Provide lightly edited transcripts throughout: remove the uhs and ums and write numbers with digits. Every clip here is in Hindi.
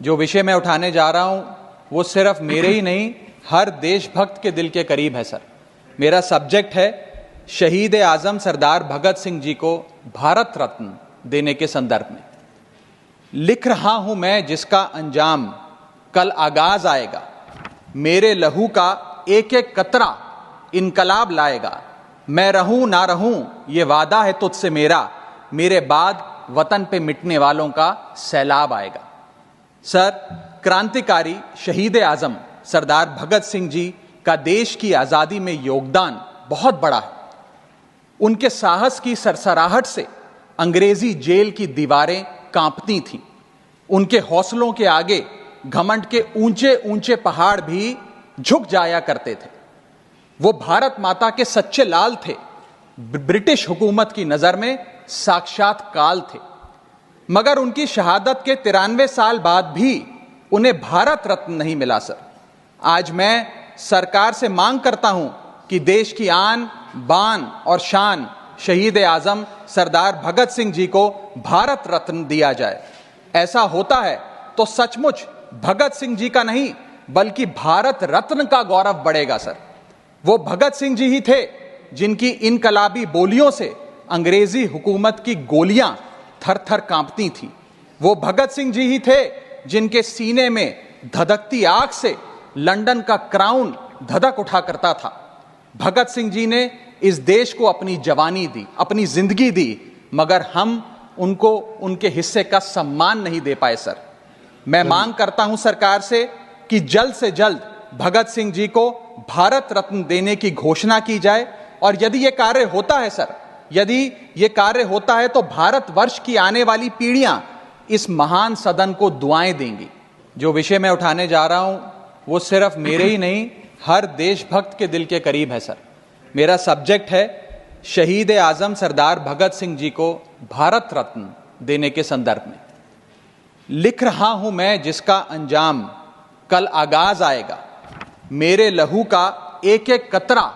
जो विषय मैं उठाने जा रहा हूं वो सिर्फ मेरे ही नहीं, हर देशभक्त के दिल के करीब है सर। मेरा सब्जेक्ट है शहीद आजम सरदार भगत सिंह जी को भारत रत्न देने के संदर्भ में। लिख रहा हूं मैं जिसका अंजाम कल आगाज आएगा, मेरे लहू का एक एक कतरा इनकलाब लाएगा। मैं रहूं ना रहूं ये वादा है तुझसे मेरा, मेरे बाद वतन पे मिटने वालों का सैलाब आएगा। सर, क्रांतिकारी शहीद आजम सरदार भगत सिंह जी का देश की आजादी में योगदान बहुत बड़ा है। उनके साहस की सरसराहट से अंग्रेजी जेल की दीवारें कांपती थीं। उनके हौसलों के आगे घमंड के ऊंचे ऊंचे पहाड़ भी झुक जाया करते थे। वो भारत माता के सच्चे लाल थे, ब्रिटिश हुकूमत की नजर में साक्षात काल थे। मगर उनकी शहादत के 93 साल बाद भी उन्हें भारत रत्न नहीं मिला सर। आज मैं सरकार से मांग करता हूं कि देश की आन बान और शान शहीद आजम सरदार भगत सिंह जी को भारत रत्न दिया जाए। ऐसा होता है तो सचमुच भगत सिंह जी का नहीं बल्कि भारत रत्न का गौरव बढ़ेगा सर। वो भगत सिंह जी ही थे जिनकी इनकलाबी बोलियों से अंग्रेजी हुकूमत की गोलियां थर थर कांपती थी। वो भगत सिंह जी ही थे जिनके सीने में धधकती आग से लंदन का क्राउन धधक उठा करता था। भगत सिंह जी ने इस देश को अपनी जवानी दी, अपनी जिंदगी दी, मगर हम उनको उनके हिस्से का सम्मान नहीं दे पाए सर। मैं मांग करता हूं सरकार से कि जल्द से जल्द भगत सिंह जी को भारत रत्न देने की घोषणा की जाए। और यदि यह कार्य होता है सर, यदि यह कार्य होता है तो भारतवर्ष की आने वाली पीढ़ियां इस महान सदन को दुआएं देंगी। जो विषय मैं उठाने जा रहा हूं वो सिर्फ मेरे ही नहीं, हर देशभक्त के दिल के करीब है सर। मेरा सब्जेक्ट है शहीद आजम सरदार भगत सिंह जी को भारत रत्न देने के संदर्भ में। लिख रहा हूं मैं जिसका अंजाम कल आगाज आएगा, मेरे लहू का एक एक कतरा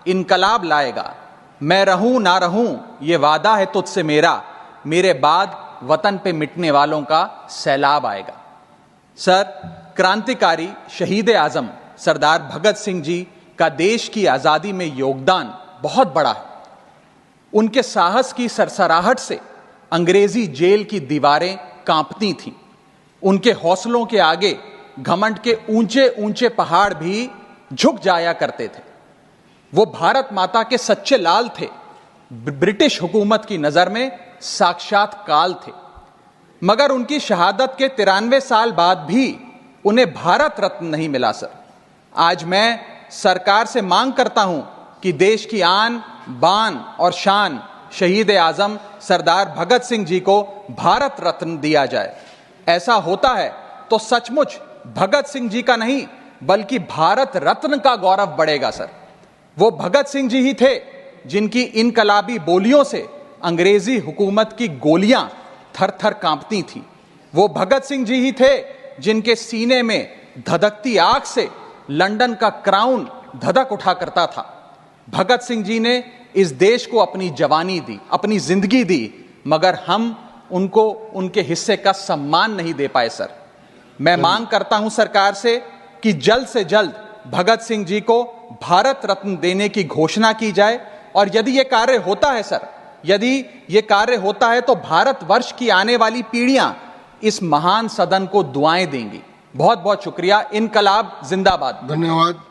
इनकलाब लाएगा। मैं रहूं ना रहूं ये वादा है तुझसे मेरा, मेरे बाद वतन पे मिटने वालों का सैलाब आएगा। सर, क्रांतिकारी शहीद आजम सरदार भगत सिंह जी का देश की आजादी में योगदान बहुत बड़ा है। उनके साहस की सरसराहट से अंग्रेजी जेल की दीवारें कांपती थीं। उनके हौसलों के आगे घमंड के ऊंचे ऊंचे पहाड़ भी झुक जाया करते थे। वो भारत माता के सच्चे लाल थे, ब्रिटिश हुकूमत की नजर में साक्षात काल थे। मगर उनकी शहादत के 93 साल बाद भी उन्हें भारत रत्न नहीं मिला सर। आज मैं सरकार से मांग करता हूं कि देश की आन बान और शान शहीद आजम सरदार भगत सिंह जी को भारत रत्न दिया जाए। ऐसा होता है तो सचमुच भगत सिंह जी का नहीं बल्कि भारत रत्न का गौरव बढ़ेगा सर। वो भगत सिंह जी ही थे जिनकी इनकलाबी बोलियों से अंग्रेजी हुकूमत की गोलियां थर थर कांपती थी। वो भगत सिंह जी ही थे जिनके सीने में धधकती आग से लंदन का क्राउन धधक उठा करता था। भगत सिंह जी ने इस देश को अपनी जवानी दी, अपनी जिंदगी दी, मगर हम उनको उनके हिस्से का सम्मान नहीं दे पाए सर। मैं मांग करता हूं सरकार से कि जल्द से जल्द भगत सिंह जी को भारत रत्न देने की घोषणा की जाए। और यदि यह कार्य होता है सर, यदि यह कार्य होता है तो भारतवर्ष की आने वाली पीढ़ियां इस महान सदन को दुआएं देंगी। बहुत बहुत शुक्रिया। इनकलाब जिंदाबाद। धन्यवाद।